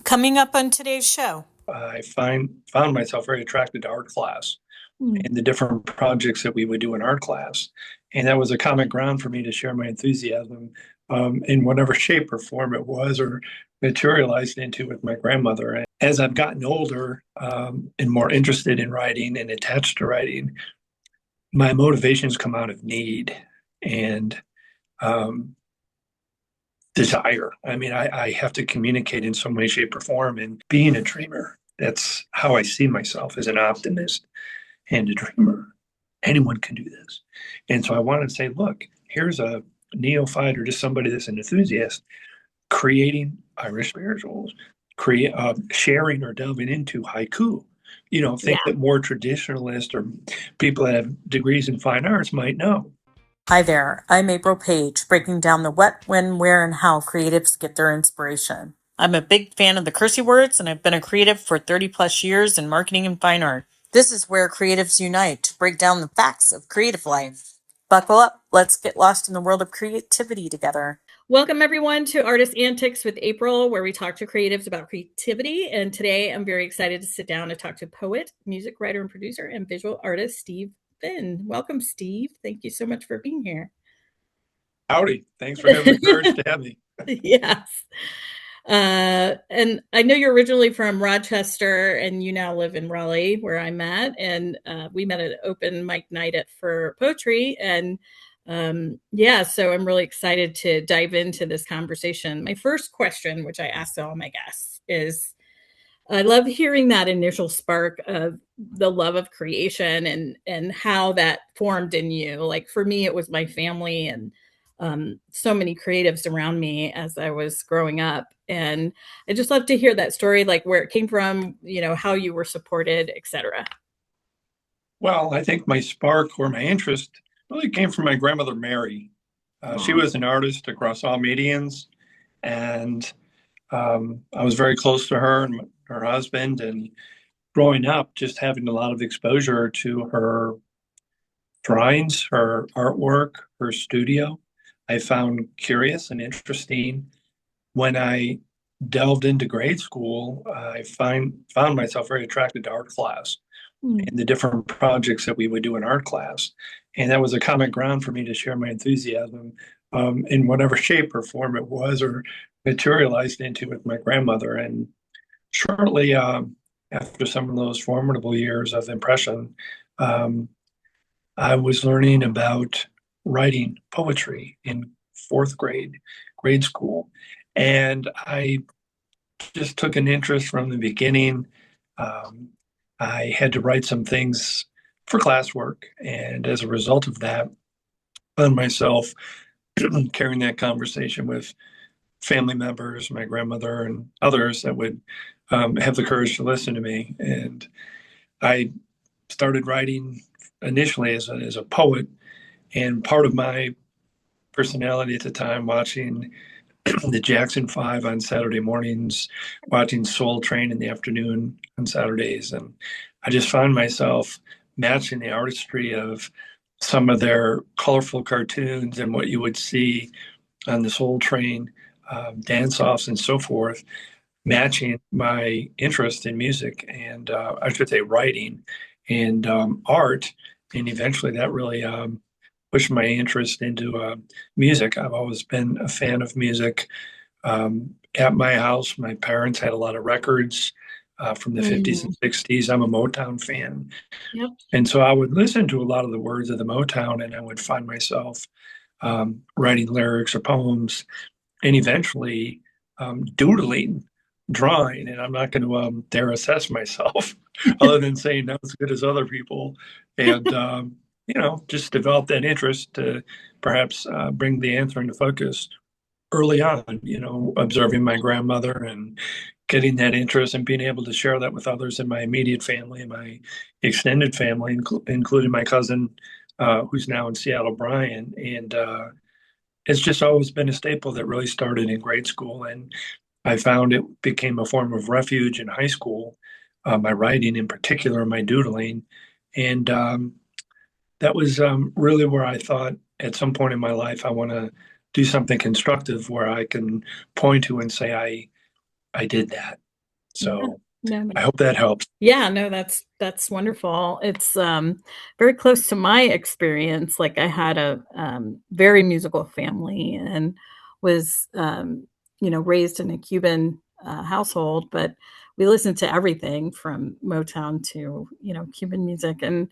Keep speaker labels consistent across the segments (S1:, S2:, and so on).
S1: Coming up on today's show.
S2: Found myself very attracted to art class and the different projects that we would do in art class. And that was a common ground for me to share my enthusiasm in whatever shape or form it was or materialized into with my grandmother. And as I've gotten older and more interested in writing and attached to writing, my motivations come out of need and um, desire. I mean, I have to communicate in some way, shape, or form. And being a dreamer, that's how I see myself as an optimist and a dreamer. Anyone can do this. And so I wanted to say, look, here's a neophyte or just somebody that's an enthusiast creating Irish spirituals, sharing or delving into haiku. You know,
S1: Yeah.
S2: think that more traditionalists or people that have degrees in fine arts might know.
S1: Hi there, I'm April Paige, breaking down the what, when, where, and how creatives get their inspiration. I'm a big fan of the cursey words, and I've been a creative for 30 plus years in marketing and fine art. This is where creatives unite to break down the facts of creative life. Buckle up, let's get lost in the world of creativity together. Welcome everyone to Artist Antics with April, where we talk to creatives about creativity. And today I'm very excited to sit down and talk to poet, music writer and producer, and visual artist Steve Finn. Welcome, Steve. Thank you so much for being here.
S2: Howdy. Thanks for having the courage to have me.
S1: Yes. And I know you're originally from Rochester and you now live in Raleigh, where I'm at. And we met at an open mic night for poetry. And so I'm really excited to dive into this conversation. My first question, which I ask all my guests, is I love hearing that initial spark of the love of creation and how that formed in you. Like for me, it was my family and so many creatives around me as I was growing up. And I just love to hear that story, like where it came from, how you were supported, etc.
S2: Well, I think my spark or my interest really came from my grandmother, Mary. She was an artist across all mediums, and I was very close to her and her husband. And growing up, just having a lot of exposure to her drawings, her artwork, her studio, I found curious and interesting. When I delved into grade school, found myself very attracted to art class and the different projects that we would do in art class. And that was a common ground for me to share my enthusiasm in whatever shape or form it was or materialized into with my grandmother. And shortly after some of those formidable years of impression, um, I was learning about writing poetry in fourth grade school. And I just took an interest from the beginning. Um, I had to write some things for classwork. And as a result of that, I found myself carrying that conversation with family members, my grandmother, and others that would have the courage to listen to me. And I started writing initially as a poet. And part of my personality at the time, watching the Jackson Five on Saturday mornings, watching Soul Train in the afternoon on Saturdays. And I just found myself matching the artistry of some of their colorful cartoons and what you would see on the Soul Train dance offs and so forth, matching my interest in music and I should say writing and art. And eventually that really pushed my interest into music. I've always been a fan of music. At my house, my parents had a lot of records from the 50s and 60s. I'm a Motown fan.
S1: Yep.
S2: And so I would listen to a lot of the words of the Motown and I would find myself writing lyrics or poems and eventually doodling, drawing. And I'm not going to dare assess myself other than saying not as good as other people. And, just develop that interest to perhaps bring the answer into focus early on, observing my grandmother and getting that interest and being able to share that with others in my immediate family and my extended family, including my cousin, who's now in Seattle, Brian. And it's just always been a staple that really started in grade school. And I found it became a form of refuge in high school, my writing in particular, my doodling. And that was really where I thought at some point in my life, I want to do something constructive where I can point to and say, I did that.
S1: Yeah.
S2: So
S1: No,
S2: I hope that helps.
S1: yeah, no, that's wonderful. It's very close to my experience. Like I had a very musical family and was raised in a Cuban household, but we listened to everything from Motown to, Cuban music and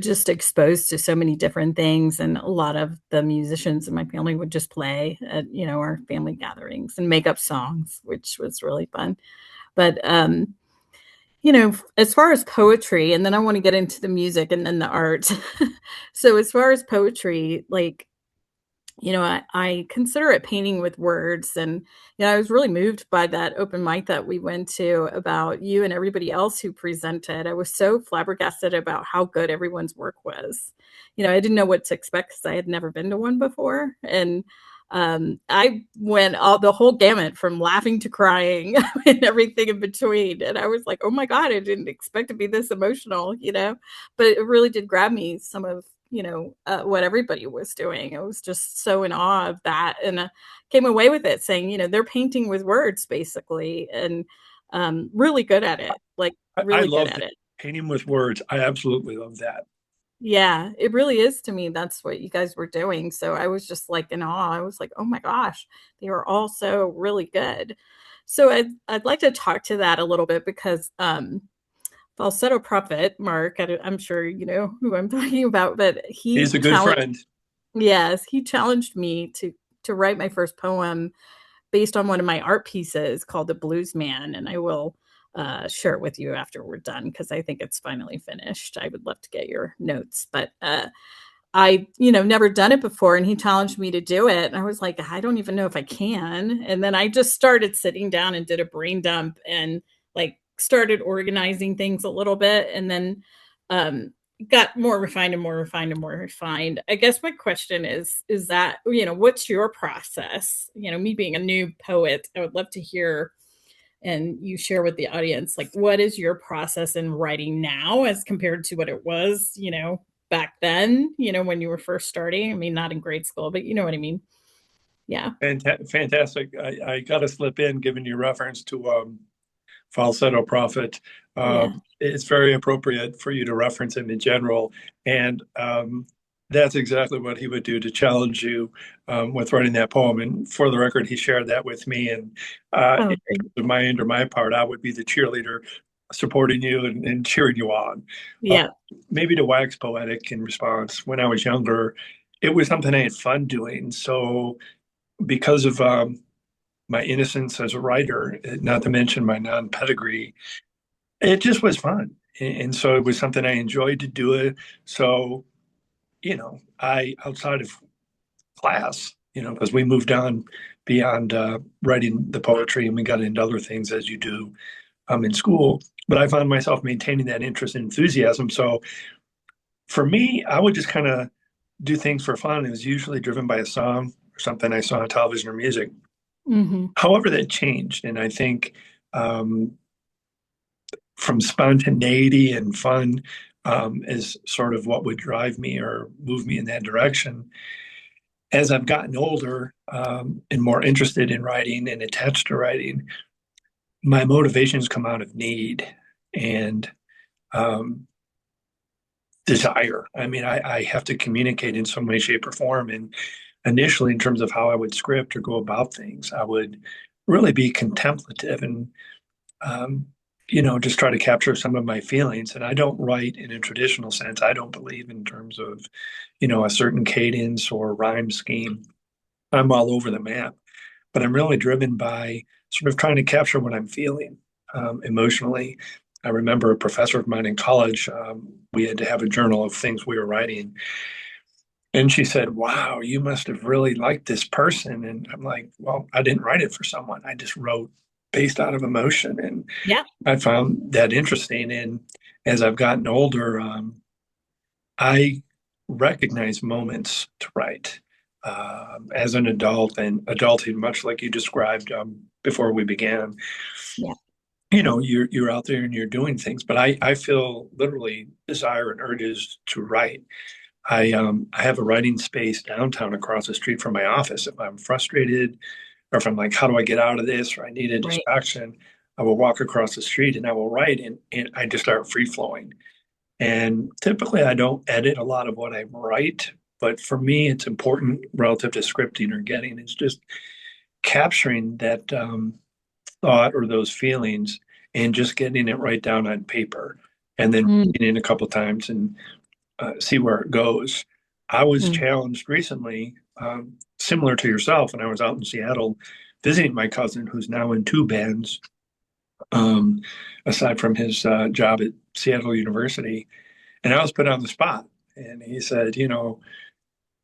S1: just exposed to so many different things, and a lot of the musicians in my family would just play at, our family gatherings and make up songs, which was really fun. But as far as poetry, and then I want to get into the music and then the art. So as far as poetry, like, I consider it painting with words. And, I was really moved by that open mic that we went to about you and everybody else who presented. I was so flabbergasted about how good everyone's work was. I didn't know what to expect because I had never been to one before. And I went all the whole gamut from laughing to crying and everything in between. And I was like, oh my God, I didn't expect to be this emotional. But it really did grab me some of what everybody was doing. I was just so in awe of that, and came away with it saying, they're painting with words basically, and really good at it, like
S2: I
S1: really good
S2: love
S1: at
S2: that.
S1: it.
S2: Painting with words. I absolutely love that.
S1: Yeah, it really is to me. That's what you guys were doing. So I was just like in awe. I was like, oh my gosh, they were all so really good. So I'd like to talk to that a little bit because falsetto prophet Mark, I'm sure you know who I'm talking about, but
S2: He's
S1: he
S2: a good
S1: challenged.
S2: friend.
S1: Yes, he challenged me to write my first poem based on one of my art pieces called The Blues Man, and I will share it with you after we're done because I think it's finally finished. I would love to get your notes, but I, never done it before, and he challenged me to do it, and I was like, I don't even know if I can. And then I just started sitting down and did a brain dump and like started organizing things a little bit, and then um, got more refined and more refined and more refined. I guess my question is that what's your process? Me being a new poet, I would love to hear and you share with the audience like what is your process in writing now as compared to what it was back then when you were first starting. I mean, not in grade school, but you know what I mean. Yeah.
S2: Fantastic. I got to slip in, given your reference to falsetto prophet.
S1: Yeah.
S2: It's very appropriate for you to reference him in general. And that's exactly what he would do to challenge you with writing that poem. And for the record, he shared that with me. And
S1: Oh,
S2: in
S1: great.
S2: my part, I would be the cheerleader supporting you and cheering you on. Uh,
S1: Yeah.
S2: Maybe to wax poetic in response, when I was younger, it was something I had fun doing. So because of my innocence as a writer, not to mention my non-pedigree, it just was fun. And so it was something I enjoyed to do it. So, I, outside of class, because we moved on beyond writing the poetry and we got into other things as you do in school. But I found myself maintaining that interest and enthusiasm. So for me, I would just kind of do things for fun. It was usually driven by a song or something I saw on television or music.
S1: Hmm.
S2: However, that changed. And I think um, from spontaneity and fun is sort of what would drive me or move me in that direction. As I've gotten older and more interested in writing and attached to writing, my motivations come out of need and um, desire. I mean, I have to communicate in some way, shape, or form. And initially, in terms of how I would script or go about things, I would really be contemplative and um, just try to capture some of my feelings. And I don't write in a traditional sense. I don't believe in terms of, a certain cadence or rhyme scheme. I'm all over the map, but I'm really driven by sort of trying to capture what I'm feeling emotionally. I remember a professor of mine in college, we had to have a journal of things we were writing. And she said, wow, you must have really liked this person. And I'm like, well, I didn't write it for someone. I just wrote based out of emotion. And
S1: Yeah.
S2: I found that interesting. And as I've gotten older, I recognize moments to write. As an adult and adulting, much like you described before we began,
S1: Yeah.
S2: you're out there and you're doing things. But I feel literally desire and urges to write. I have a writing space downtown across the street from my office. If I'm frustrated, or if I'm like, how do I get out of this, or I need a
S1: Right.
S2: distraction, I will walk across the street and I will write, and I just start free flowing. And typically, I don't edit a lot of what I write, but for me, it's important relative to scripting or getting. It's just capturing that thought or those feelings and just getting it right down on paper, and then
S1: Mm,
S2: reading it a couple times and see where it goes. I was
S1: mm.
S2: challenged recently, similar to yourself, when I was out in Seattle visiting my cousin, who's now in two bands, um, aside from his job at Seattle University. And I was put on the spot. And he said,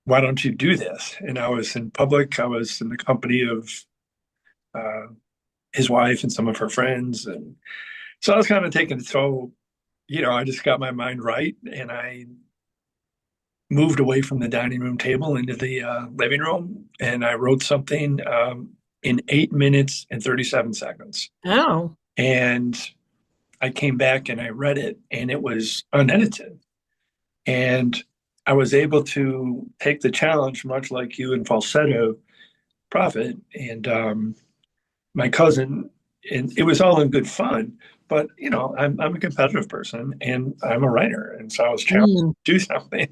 S2: why don't you do this? And I was in public, I was in the company of uh, his wife and some of her friends. And so I was kind of taking it. So, I just got my mind right and I moved away from the dining room table into the living room, and I wrote something in 8 minutes and 37 seconds.
S1: Oh,
S2: And I came back and I read it, and it was unedited. And I was able to take the challenge, much like you and Falsetto Prophet and my cousin, and it was all in good fun. But I'm a competitive person and I'm a writer, and so I was challenged
S1: mm.
S2: to do something.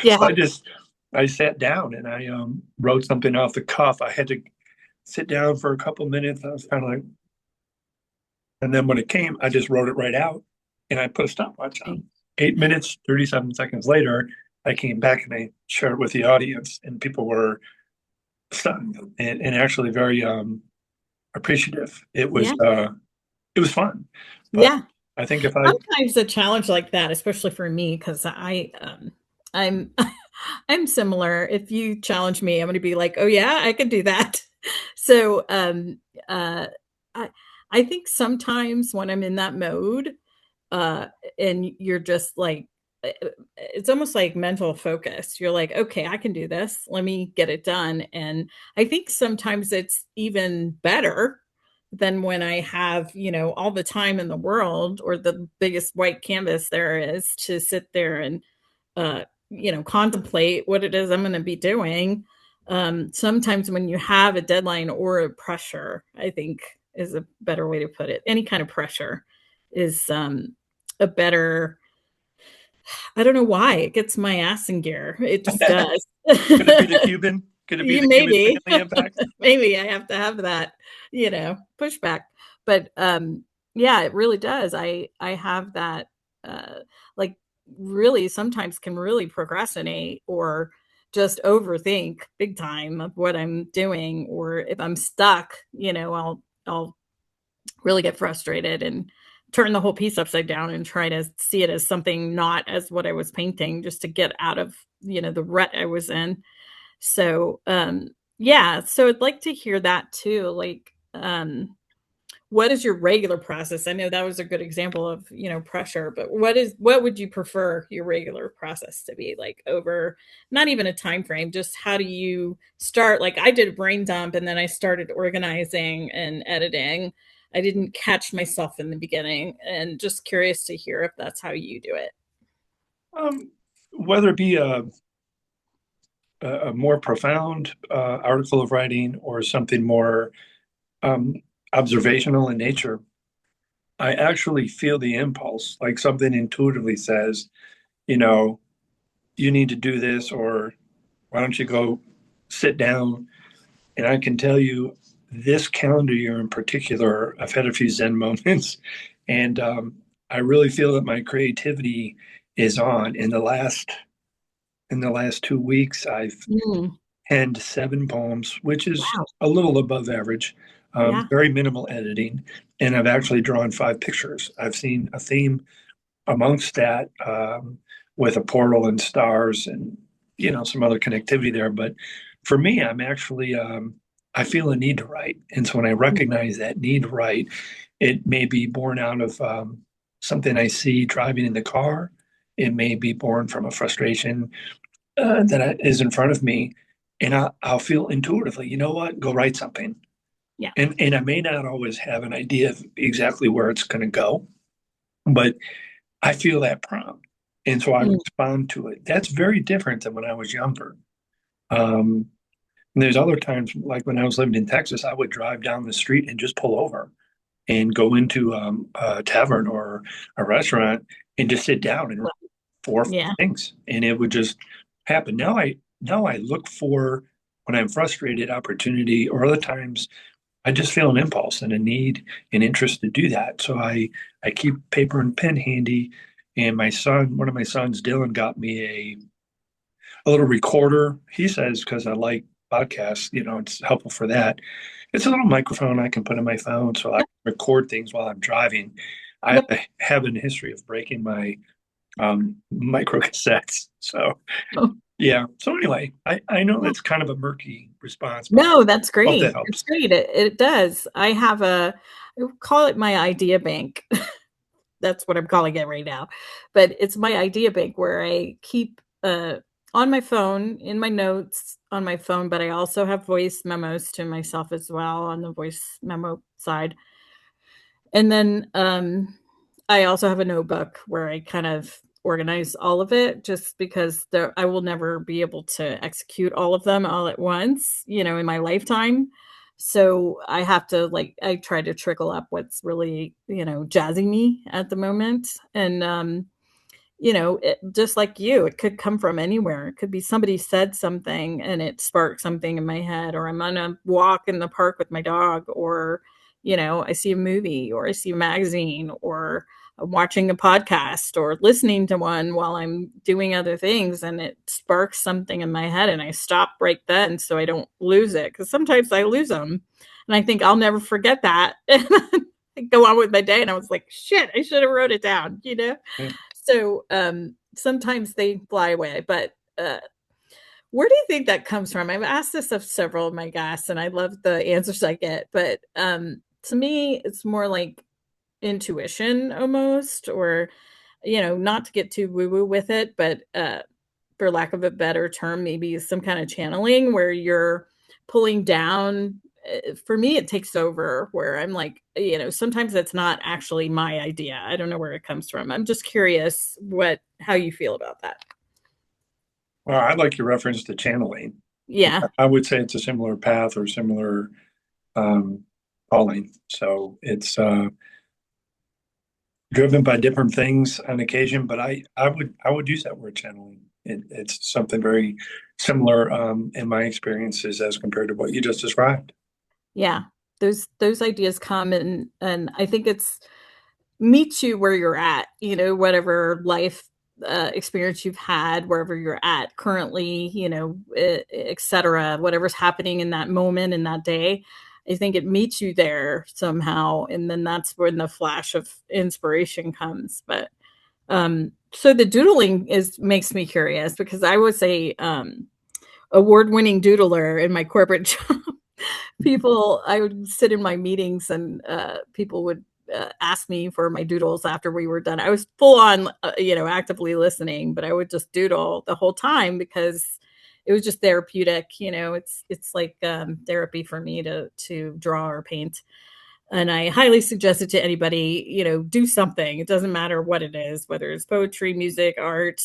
S1: Yeah.
S2: So I sat down and I wrote something off the cuff. I had to sit down for a couple minutes. I was kind of like, and then when it came, I just wrote it right out and I put a stopwatch on. 8 minutes, 37 seconds later, I came back and I shared it with the audience, and people were stunned and actually very appreciative.
S1: Yeah.
S2: It was fun, but
S1: Yeah.
S2: I think if I
S1: Sometimes a challenge like that, especially for me, because I'm I'm similar. If you challenge me, I'm going to be like, oh yeah, I can do that. So uh, I I think sometimes when I'm in that mode, uh, and you're just like, it's almost like mental focus. You're like, okay, I can do this. Let me get it done. And I think sometimes it's even better than when I have, all the time in the world or the biggest white canvas there is to sit there and, contemplate what it is I'm going to be doing. Sometimes when you have a deadline or a pressure, I think is a better way to put it. Any kind of pressure is a better, I don't know why it gets my ass in gear. It just does.
S2: could it be the Cuban? Could it be
S1: You
S2: the Cuban
S1: maybe,
S2: family impact?
S1: maybe I have to have that, pushback. But yeah, it really does. I have that like really sometimes can really procrastinate or just overthink big time of what I'm doing, or if I'm stuck, I'll really get frustrated and turn the whole piece upside down and try to see it as something not as what I was painting, just to get out of, the rut I was in. So, yeah, so I'd like to hear that too. Like, what is your regular process? I know that was a good example of, pressure, but what would you prefer your regular process to be like over not even a time frame, just how do you start? Like I did a brain dump and then I started organizing and editing. I didn't catch myself in the beginning and just curious to hear if that's how you do it.
S2: Whether it be a more profound article of writing or something more um, observational in nature, I actually feel the impulse, like something intuitively says, you know, you need to do this, or why don't you go sit down? And I can tell you, this calendar year in particular, I've had a few Zen moments, and I really feel that my creativity is on. In the last 2 weeks, I've
S1: Mm,
S2: penned 7 poems, which is
S1: wow.
S2: a little above average,
S1: Yeah.
S2: very minimal editing. And I've actually drawn 5 pictures. I've seen a theme amongst that, with a portal and stars and, some other connectivity there. But for me, I feel a need to write. And so when I recognize that need to write, it may be born out of something I see driving in the car. It may be born from a frustration that is in front of me, and I'll feel intuitively, you know what, go write something.
S1: Yeah.
S2: And I may not always have an idea of exactly where it's going to go, but I feel that prompt, and so I
S1: Mm,
S2: respond to it. That's very different than when I was younger. And there's other times, like when I was living in Texas, I would drive down the street and just pull over and go into a tavern or a restaurant and just sit down and write four or five
S1: Yeah.
S2: things, and it would just happen. Now I look for, when I'm frustrated, opportunity, or other times I just feel an impulse and a need and interest to do that. So I keep paper and pen handy. And one of my sons, Dylan, got me a little recorder. He says, because I like podcasts, it's helpful for that. It's a little microphone I can put in my phone so I can record things while I'm driving. I
S1: Yep.
S2: have a history of breaking my micro cassettes. So yeah. So anyway, I know that's kind of a murky response, but
S1: No, that's
S2: hope that
S1: great. It's
S2: helps.
S1: great. It does. I call it my idea bank. That's what I'm calling it right now. But it's my idea bank where I keep on my phone, in my notes on my phone, but I also have voice memos to myself as well on the voice memo side. And then I also have a notebook where I kind of organize all of it just because I will never be able to execute all of them all at once, in my lifetime. So I have to I try to trickle up what's really, jazzing me at the moment. And just like you, it could come from anywhere. It could be somebody said something and it sparked something in my head, or I'm on a walk in the park with my dog, or, I see a movie or I see a magazine, or I'm watching a podcast or listening to one while I'm doing other things, and it sparks something in my head and I stop right then so I don't lose it. Because sometimes I lose them and I think I'll never forget that. And I go on with my day and I was like, shit, I should have wrote it down.
S2: Yeah.
S1: So sometimes they fly away, but where do you think that comes from? I've asked this of several of my guests, and I love the answers I get. But to me, it's more like intuition almost, or not to get too woo woo with it, but for lack of a better term, maybe some kind of channeling where you're pulling down. For me, it takes over where I'm like, sometimes it's not actually my idea. I don't know where it comes from. I'm just curious how you feel about that.
S2: Well, I like your reference to channeling.
S1: Yeah.
S2: I would say it's a similar path or similar um, calling. So it's driven by different things on occasion, but I would use that word channeling. It's something very similar in my experiences as compared to what you just described.
S1: Yeah. Those ideas come, and I think it's meet you where you're at, whatever life experience you've had, wherever you're at currently, et cetera, whatever's happening in that moment, in that day. I think it meets you there somehow. And then that's when the flash of inspiration comes. But so the doodling makes me curious because I was a award-winning doodler in my corporate job. I would sit in my meetings and people would ask me for my doodles after we were done. I was full on, actively listening, but I would just doodle the whole time because it was just therapeutic. It's like therapy for me to draw or paint. And I highly suggest it to anybody, do something. It doesn't matter what it is, whether it's poetry, music, art,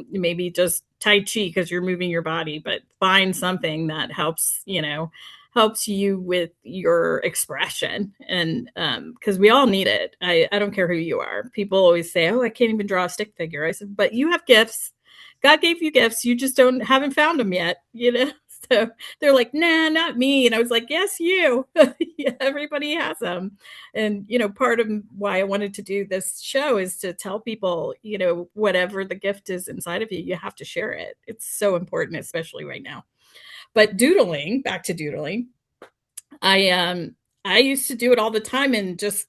S1: maybe just Tai Chi because you're moving your body, but find something that helps you with your expression. And because we all need it. I don't care who you are. People always say, oh, I can't even draw a stick figure. I said, but you have gifts. God gave you gifts. You just haven't found them yet. So they're like, nah, not me. And I was like, yes, you. Yeah, everybody has them. And, part of why I wanted to do this show is to tell people, whatever the gift is inside of you, you have to share it. It's so important, especially right now. But doodling, back to doodling, I used to do it all the time and just,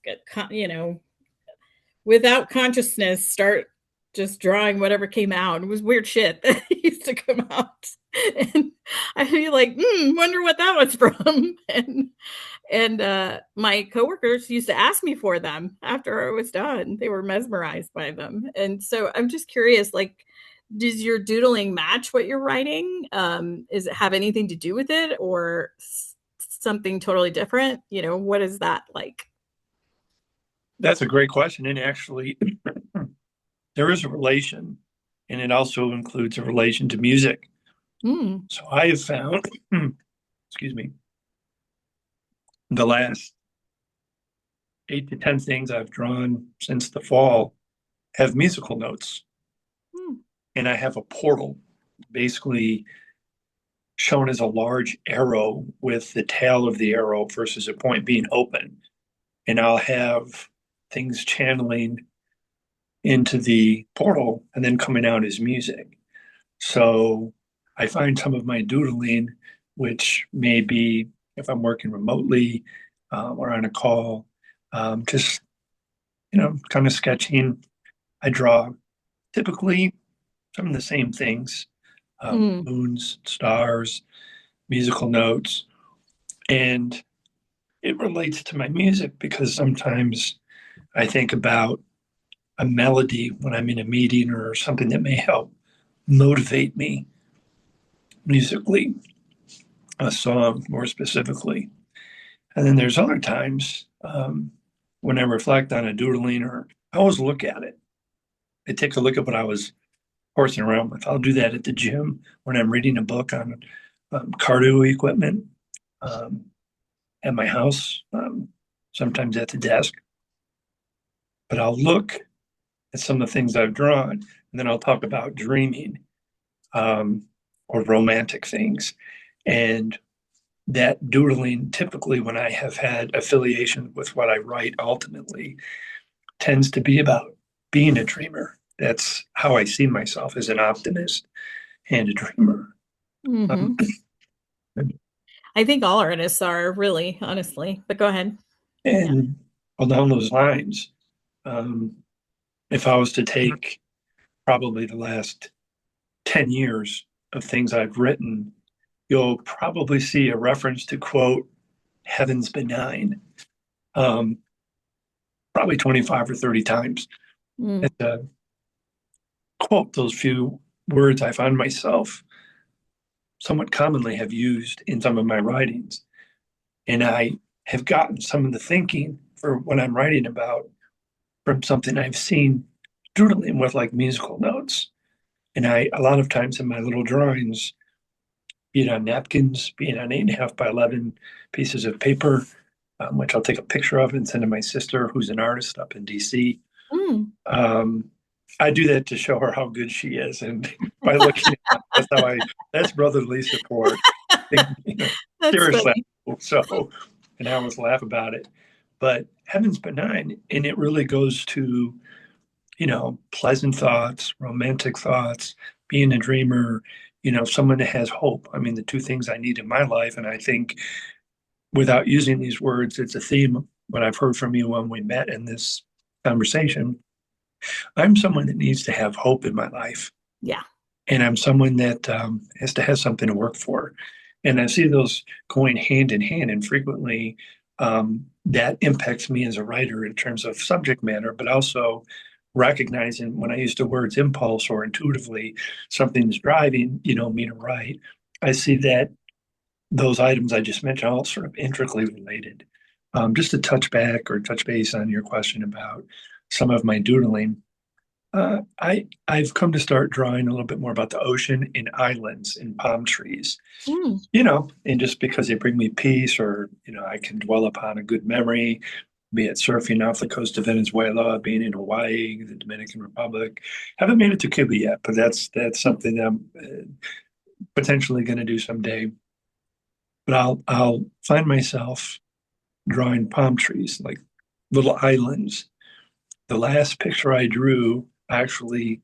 S1: without consciousness, start just drawing whatever came out. It was weird shit that used to come out. And I'd be like, wonder what that was from. And my coworkers used to ask me for them after I was done. They were mesmerized by them. And so I'm just curious, like, does your doodling match what you're writing? Is it have anything to do with it, or something totally different? What is that like?
S2: That's a great question. And actually, there is a relation, and it also includes a relation to music.
S1: Mm,
S2: So I have found, excuse me, the last 8 to 10 things I've drawn since the fall have musical notes.
S1: Hmm.
S2: And I have a portal basically shown as a large arrow with the tail of the arrow versus a point being open. And I'll have things channeling into the portal and then coming out as music. So I find some of my doodling, which may be if I'm working remotely or on a call, just, kind of sketching. I draw typically some of the same things,
S1: Mm.
S2: moons, stars, musical notes. And it relates to my music because sometimes I think about a melody when I'm in a meeting or something that may help motivate me musically, a song more specifically. And then there's other times when I reflect on a doodling or I always look at it. I take a look at what I was horsing around with. I'll do that at the gym when I'm reading a book on cardio equipment, um, at my house, sometimes at the desk. But I'll look at some of the things I've drawn, and then I'll talk about dreaming um, or romantic things. And that doodling, typically when I have had affiliation with what I write, ultimately tends to be about being a dreamer. That's how I see myself as an optimist and a dreamer. Um,
S1: Hmm. I think all artists are really, honestly, but go ahead. Yeah.
S2: and along those lines, um, if I was to take probably the last 10 years of things I've written, you'll probably see a reference to quote, heaven's benign, um, probably 25 or 30 times.
S1: Mm.
S2: It's a quote, those few words I find myself somewhat commonly have used in some of my writings. And I have gotten some of the thinking for what I'm writing about from something I've seen doodling with like musical notes. And a lot of times in my little drawings, be it on napkins, be it on 8.5 by 11 pieces of paper, which I'll take a picture of and send to my sister, who's an artist up in DC.
S1: Mm.
S2: Um, I do that to show her how good she is, and by looking at that's brotherly support. You know,
S1: That's
S2: seriously.
S1: funny.
S2: So, and I always laugh about it. But heaven's benign, and it really goes to pleasant thoughts, romantic thoughts, being a dreamer, someone that has hope. I mean, the two things I need in my life, and I think without using these words, it's a theme. What I've heard from you when we met in this conversation, I'm someone that needs to have hope in my life.
S1: Yeah.
S2: And I'm someone that has to have something to work for. And I see those going hand in hand. And frequently that impacts me as a writer in terms of subject matter, but also recognizing when I use the words impulse or intuitively, something's driving, me to write. I see that those items I just mentioned are all sort of intricately related. Just to touch back or touch base on your question about some of my doodling, I've come to start drawing a little bit more about the ocean and islands and palm trees,
S1: Mm.
S2: and just because they bring me peace, or I can dwell upon a good memory, be it surfing off the coast of Venezuela, being in Hawaii, the Dominican Republic. Haven't made it to Cuba yet, but that's something that I'm potentially going to do someday. But I'll find myself drawing palm trees, like little islands. The last picture I drew actually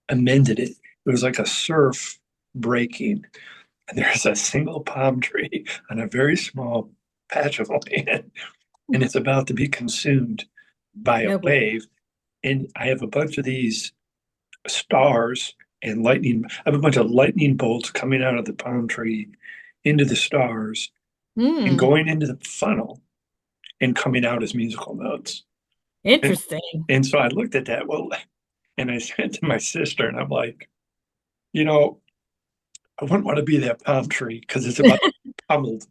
S2: amended it. It was like a surf breaking, and there's a single palm tree on a very small patch of land, and it's about to be consumed by a
S1: No way.
S2: wave. And I have a bunch of these stars and lightning. I have a bunch of lightning bolts coming out of the palm tree into the stars and
S1: Mm.
S2: going into the funnel and coming out as musical notes. And,
S1: Interesting.
S2: and so I looked at that, and I said to my sister, and I'm like, you know, I wouldn't want to be that palm tree because it's about to be pummeled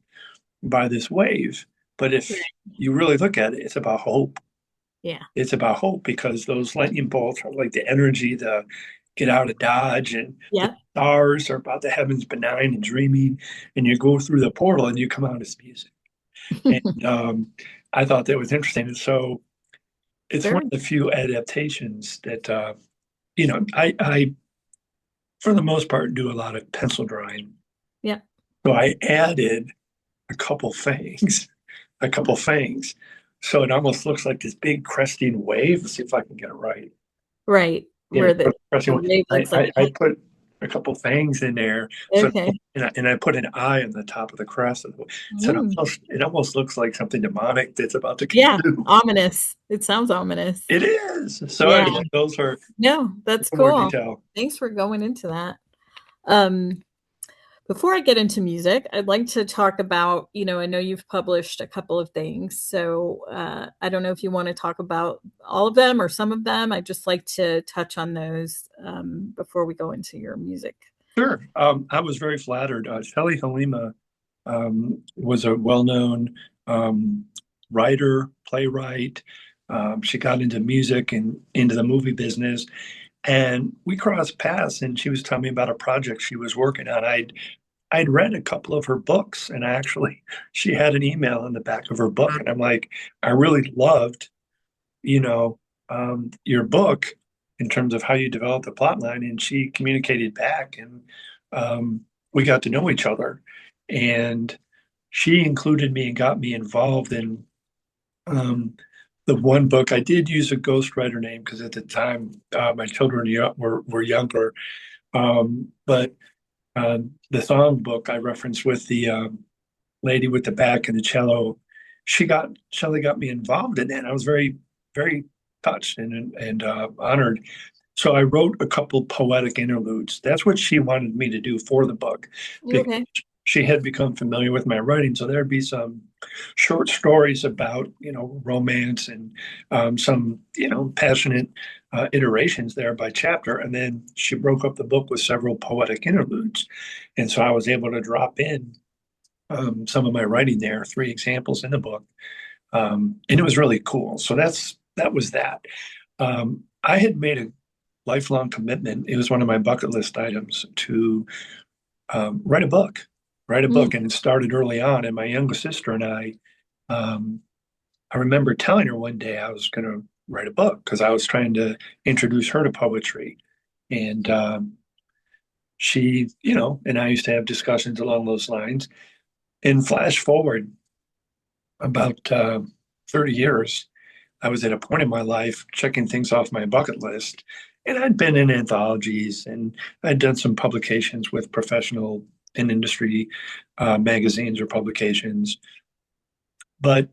S2: by this wave. But if
S1: Right.
S2: you really look at it, it's about hope.
S1: Yeah.
S2: It's about hope because those lightning bolts are like the energy to get out of Dodge, and the
S1: Yeah.
S2: stars are about the heavens benign and dreaming. And you go through the portal and you come out as music. And I thought that was interesting. And so it's one
S1: Very.
S2: of the few adaptations that, I, for the most part, do a lot of pencil drawing.
S1: Yeah.
S2: So I added a couple things, a couple things. So it almost looks like this big cresting wave. Let's see if I can get it right.
S1: Right.
S2: Yeah,
S1: Where the wave looks like
S2: I put a couple things in there. So
S1: okay.
S2: and I put an eye on the top of the crest. So
S1: Mm.
S2: it almost looks like something demonic that's about to
S1: Yeah.
S2: consume.
S1: Ominous. It sounds ominous.
S2: It is. So
S1: Yeah.
S2: anyway, those are
S1: No, that's
S2: more
S1: cool.
S2: detail.
S1: Thanks for going into that. Um, Before I get into music, I'd like to talk about, I know you've published a couple of things. So I don't know if you want to talk about all of them or some of them. I'd just like to touch on those before we go into your music.
S2: Sure. I was very flattered. Shelley Halima was a well-known um, writer, playwright. She got into music and into the movie business, and we crossed paths. And she was telling me about a project she was working on. I'd read a couple of her books, and she had an email in the back of her book, and I'm like, I really loved, you know, your book in terms of how you developed the plot line. And she communicated back, and we got to know each other. And she included me and got me involved in um, the one book. I did use a ghostwriter name because at the time my children were younger. But the song book I referenced with the lady with the back and the cello, Shelley got me involved in that. I was very, very touched and honored. So I wrote a couple poetic interludes. That's what she wanted me to do for the book because
S1: Okay.
S2: she had become familiar with my writing. So there'd be some short stories about, romance and some, passionate iterations there by chapter. And then she broke up the book with several poetic interludes. And so I was able to drop in some of my writing there, three examples in the book. And it was really cool. So that was that. I had made a lifelong commitment. It was one of my bucket list items to write a book, write a
S1: Mm,
S2: book. And it started early on. And my youngest sister and um, I remember telling her one day I was going to write a book because I was trying to introduce her to poetry. And she, and I used to have discussions along those lines. And flash forward about 30 years, I was at a point in my life checking things off my bucket list. And I'd been in anthologies and I'd done some publications with professional and industry magazines or publications. But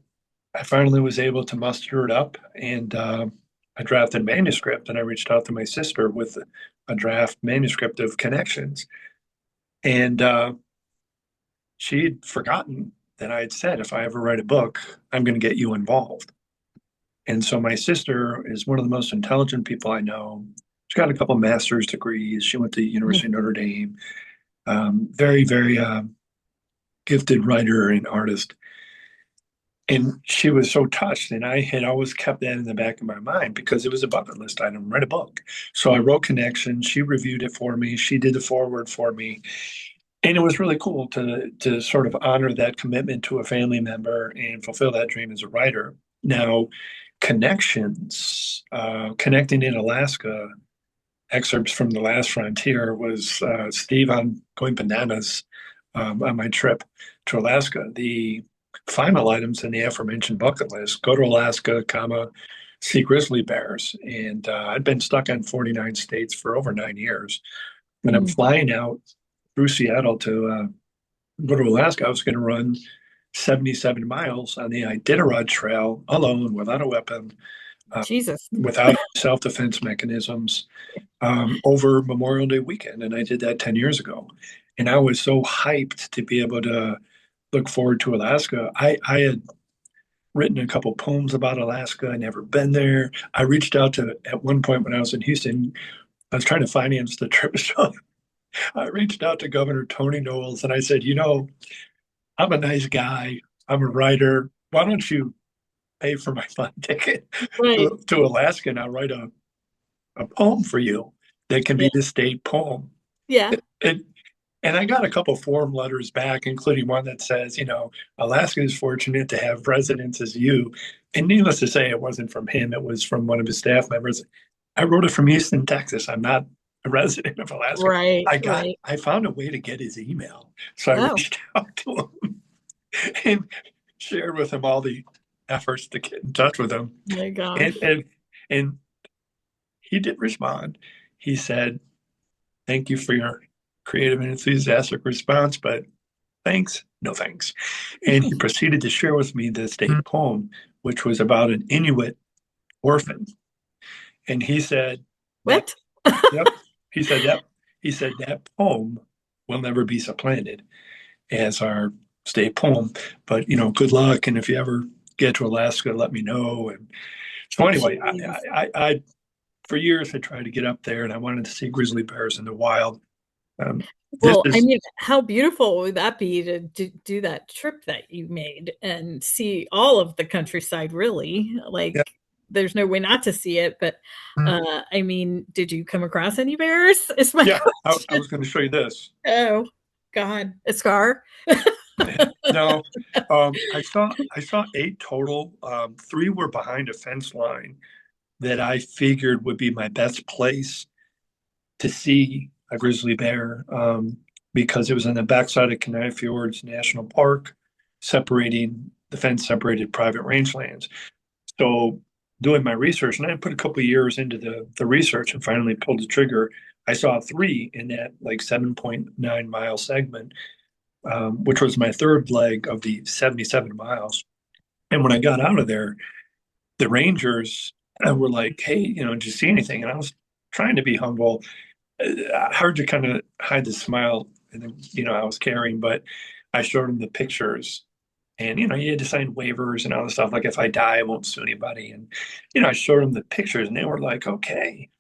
S2: I finally was able to muster it up and I drafted manuscript and I reached out to my sister with a draft manuscript of connections. And she'd forgotten that I had said, if I ever write a book, I'm going to get you involved. And so my sister is one of the most intelligent people I know. She's got a couple master's degrees. She went to University of Notre Dame. Very, very gifted writer and artist. And she was so touched. And I had always kept that in the back of my mind because it was a bucket list item, write a book. So I wrote Connections. She reviewed it for me. She did the foreword for me. And it was really cool to sort of honor that commitment to a family member and fulfill that dream as a writer. Now, Connections, connecting in Alaska, excerpts from the last frontier was Steve on going bananas on my trip to Alaska. The final items in the aforementioned bucket list: go to Alaska, comma, see grizzly bears. And I'd been stuck on 49 states for over 9 years. And I'm
S1: mm.
S2: flying out through Seattle to go to Alaska. I was going to run 77 miles on the Iditarod Trail alone, without a weapon, uh,
S1: Jesus.
S2: without self-defense mechanisms, over Memorial Day weekend. And I did that 10 years ago. And I was so hyped to be able to look forward to Alaska. I had written a couple poems about Alaska. I never been there. I reached out to, at one point when I was in Houston, I was trying to finance the trip. So I reached out to Governor Tony Knowles and I said, I'm a nice guy. I'm a writer. Why don't you pay for my flight ticket
S1: Right.
S2: to Alaska and I'll write a poem for you that can
S1: Yeah.
S2: be the state poem.
S1: Yeah.
S2: And And I got a couple form letters back, including one that says, Alaska is fortunate to have residents as you. And needless to say, it wasn't from him, it was from one of his staff members. I wrote it from Houston, Texas. I'm not a resident of Alaska.
S1: Right, right.
S2: I found a way to get his email. So I
S1: Oh
S2: reached out to him and shared with him all the efforts to get in touch with him.
S1: my
S2: And,
S1: gosh.
S2: and, and he did respond. He said, "Thank you for your creative and enthusiastic response, but thanks, no thanks." And he proceeded to share with me the state poem, which was about an Inuit orphan. And he said that,
S1: What?
S2: yep, he said that, that poem will never be supplanted as our state poem. But, good luck. And if you ever get to Alaska, let me know. And so anyway,
S1: Jeez.
S2: I for years had tried to get up there and I wanted to see grizzly bears in the wild. This
S1: Well, I
S2: is,
S1: mean, how beautiful would that be to do that trip that you made and see all of the countryside, really?
S2: yeah,
S1: Like, there's no way not to see it, but I mean, did you come across any bears? Is my
S2: yeah, I
S1: question.
S2: was going to show you this.
S1: Oh, God, a scar?
S2: No, I saw eight total. Three were behind a fence line that I figured would be my best place to see a grizzly bear, because it was on the backside of Kenai Fjords National Park, separating the fence separated private rangelands. So doing my research, and I put a couple of years into the research and finally pulled the trigger. I saw three in that like 7.9 mile segment, which was my third leg of the 77 miles. And when I got out of there, the Rangers were like, "Hey, did you see anything?" And I was trying to be humble. Hard to kind of hide the smile, and I was carrying, but I showed them the pictures, and you had to sign waivers and all this stuff. Like if I die, I won't sue anybody. And I showed them the pictures, and they were like, "Okay,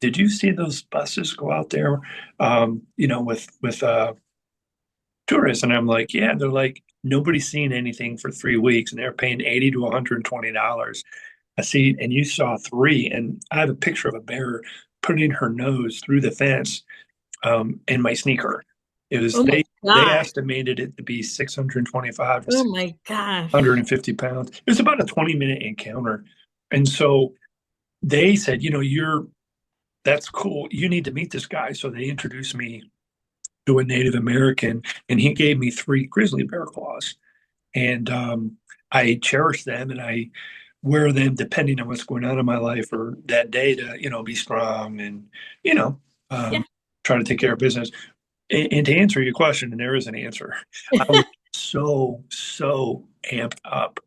S2: did you see those buses go out there, with tourists?" And I'm like, "Yeah." They're like, "Nobody's seen anything for 3 weeks, and they're paying $80 to $120 a seat, and you saw three." And I have a picture of a bear putting her nose through the fence, in my sneaker. It was
S1: Oh my
S2: they
S1: gosh.
S2: estimated it to be 625 to
S1: Oh my gosh.
S2: 650 pounds. It was about a 20-minute encounter, and so they said, "You're that's cool. You need to meet this guy." So they introduced me to a Native American, and he gave me three grizzly bear claws, and I cherish them, and I wear them depending on what's going on in my life or that day to be strong and you know
S1: Yeah.
S2: um, try to take care of business. And to answer your question, and there is an answer, I was so amped up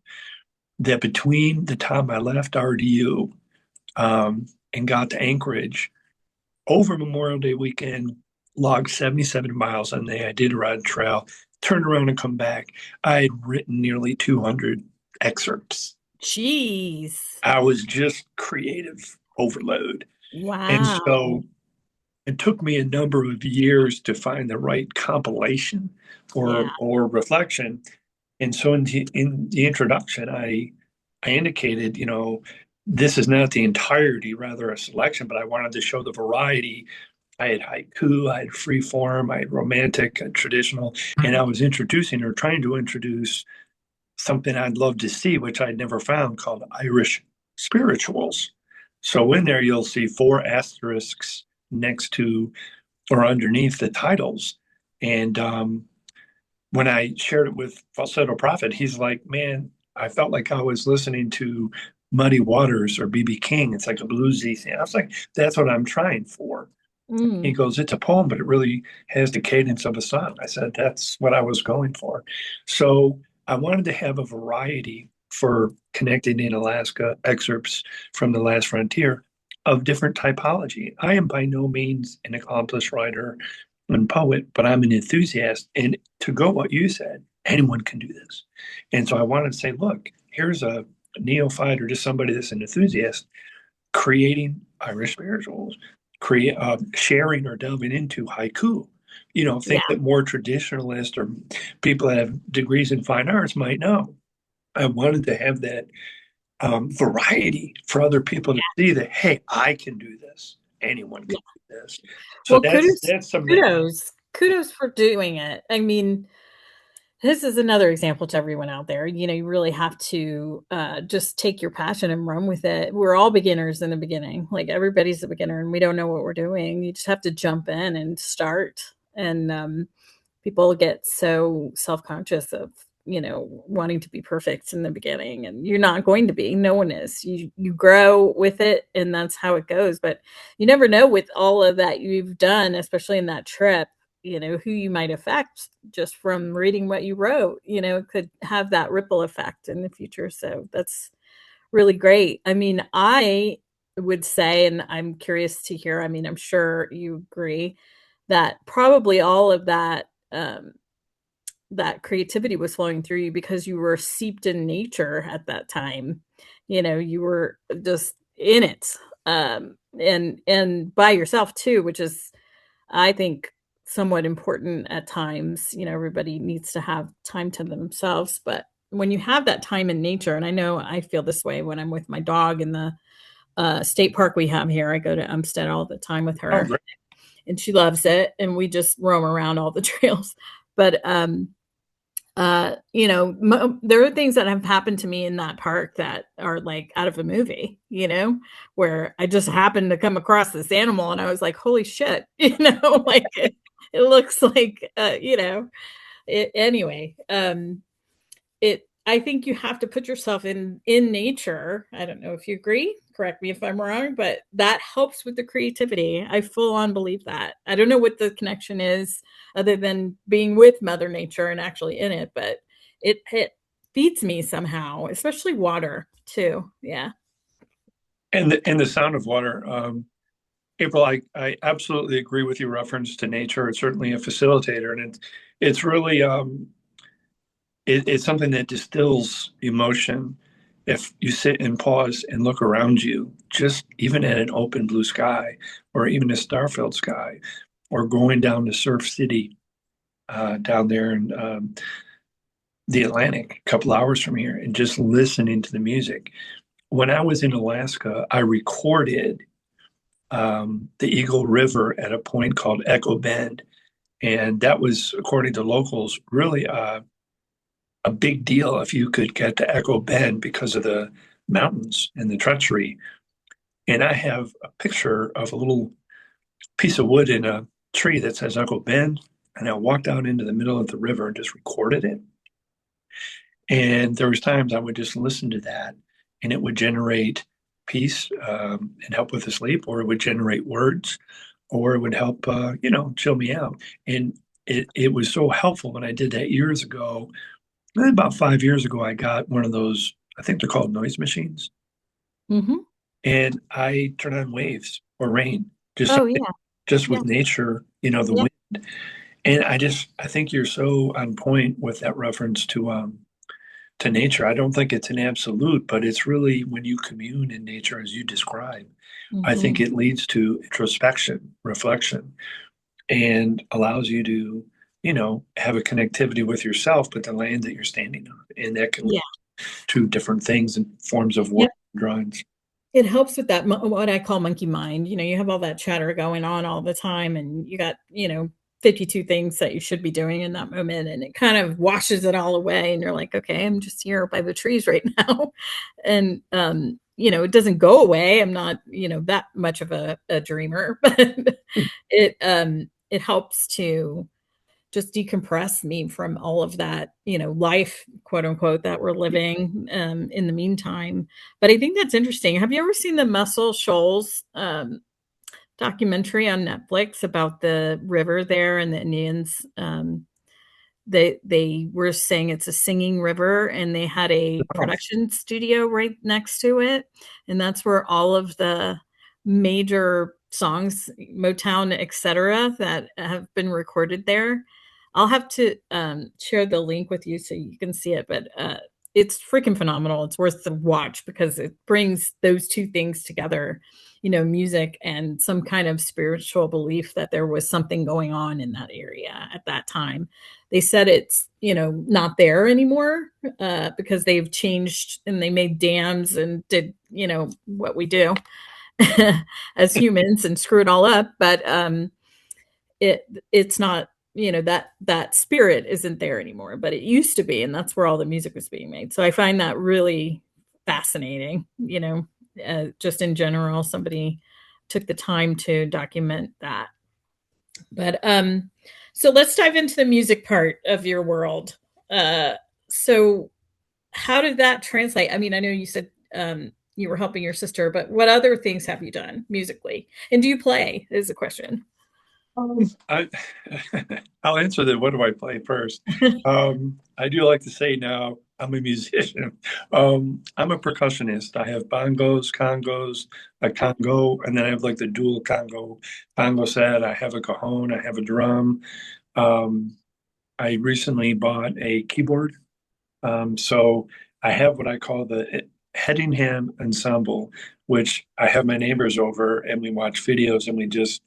S2: that between the time I left RDU, and got to Anchorage over Memorial Day weekend, logged 77 miles on the day I did ride trail, turned around and come back. I had written nearly 200 excerpts.
S1: Jeez.
S2: I was just creative overload. And
S1: Wow.
S2: so it took me a number of years to find the right compilation
S1: Yeah.
S2: or reflection. And so in the introduction, I indicated, this is not the entirety, rather a selection, but I wanted to show the variety. I had haiku, I had free form, I had romantic, traditional, and I was introducing or trying to introduce something I'd love to see, which I'd never found, called Irish spirituals. So in there, you'll see four asterisks next to or underneath the titles. And when I shared it with Falsetto Prophet, he's like, "Man, I felt like I was listening to Muddy Waters or BB King. It's like a bluesy thing." I was like, "That's what I'm trying for." He
S1: Mm.
S2: goes, "It's a poem, but it really has the cadence of a song." I said, "That's what I was going for." So I wanted to have a variety for connecting in Alaska excerpts from the last frontier of different typology. I am by no means an accomplished writer and poet, but I'm an enthusiast. And to go what you said, anyone can do this. And so I wanted to say, look, here's a neophyte or just somebody that's an enthusiast creating Irish spirituals, sharing or delving into haiku.
S1: Yeah.
S2: Think that more traditionalists or people that have degrees in fine arts might know. I wanted to have that variety for other people to see that, hey, I can do this. Anyone
S1: Yeah.
S2: can do this. So
S1: Well, kudos,
S2: that's some of the
S1: kudos. kudos for doing it. I mean, this is another example to everyone out there. You really have to just take your passion and run with it. We're all beginners in the beginning. Like everybody's a beginner, and we don't know what we're doing. You just have to jump in and start. And people get so self-conscious of wanting to be perfect in the beginning, and you're not going to be. No one is. You grow with it, and that's how it goes. But you never know, with all of that you've done, especially in that trip, who you might affect just from reading what you wrote. It could have that ripple effect in the future. So that's really great. I mean, I would say, and I'm curious to hear, I mean, I'm sure you agree that probably all of that creativity was flowing through you because you were seeped in nature at that time. You were just in it, and by yourself too, which is, I think, somewhat important at times. Everybody needs to have time to themselves, but when you have that time in nature, and I know I feel this way when I'm with my dog in the state park we have here. I go to Umstead all the time with
S2: Oh,
S1: her,
S2: great.
S1: and she loves it, and we just roam around all the trails. But there are things that have happened to me in that park that are like out of a movie, where I just happened to come across this animal and I was like, holy shit, like it looks like, anyway, I think you have to put yourself in nature. I don't know if you agree. Correct me if I'm wrong, but that helps with the creativity. I full on believe that. I don't know what the connection is other than being with Mother Nature and actually in it, but it feeds me somehow, especially water too. Yeah.
S2: And the sound of water. April, I absolutely agree with your reference to nature. It's certainly a facilitator, and it's really it's something that distills emotion. If you sit and pause and look around you, just even at an open blue sky, or even a star-filled sky, or going down to Surf City down there in the Atlantic, a couple hours from here, and just listening to the music. When I was in Alaska, I recorded the Eagle River at a point called Echo Bend. And that was, according to locals, really a big deal if you could get to Echo Bend because of the mountains and the treachery. And I have a picture of a little piece of wood in a tree that says Echo Bend. And I walked out into the middle of the river and just recorded it. And there was times I would just listen to that, and it would generate peace and help with the sleep, or it would generate words, or it would help, chill me out. And it was so helpful when I did that years ago. About 5 years ago, I got one of those, I think they're called noise machines,
S1: Hmm.
S2: and I turn on waves or rain,
S1: Oh yeah.
S2: just
S1: Yeah.
S2: with nature, the
S1: Yeah.
S2: wind. And I think you're so on point with that reference to nature. I don't think it's an absolute, but it's really when you commune in nature as you describe, I think
S1: Hmm.
S2: it leads to introspection, reflection, and allows you to, have a connectivity with yourself, but the land that you're standing on. And that can lead
S1: Yeah.
S2: to different things and forms of work drawings.
S1: It helps with that what I call monkey mind. You have all that chatter going on all the time, and you got 52 things that you should be doing in that moment, and it kind of washes it all away, and you're like, okay, I'm just here by the trees right now. And it doesn't go away. I'm not that much of a dreamer, but it helps to just decompress me from all of that, life, quote unquote, that we're living in the meantime. But I think that's interesting. Have you ever seen the Muscle Shoals documentary on Netflix about the river there and the Indians? They were saying it's a singing river, and they had a
S2: Oh,
S1: production studio right next to it, and that's where all of the major songs, Motown, etc., that have been recorded there. I'll have to share the link with you so you can see it, but it's freaking phenomenal. It's worth the watch because it brings those two things together, music and some kind of spiritual belief that there was something going on in that area at that time. They said it's, not there anymore because they've changed and they made dams and did, what we do as humans and screw it all up. But it's not. that spirit isn't there anymore, but it used to be, and that's where all the music was being made. So I find that really fascinating, just in general, somebody took the time to document that. But so let's dive into the music part of your world. So how did that translate? I mean, I know you said you were helping your sister, but what other things have you done musically? And do you play? Is the question.
S2: I, I'll answer that. What do I play first? I do like to say now I'm a musician. I'm a percussionist. I have bongos, congos, a congo, and then I have like the dual congo set. I have a cajon. I have a drum. Um, I recently bought a keyboard. So I have what I call the Headingham Ensemble, which I have my neighbors over and we watch videos and we just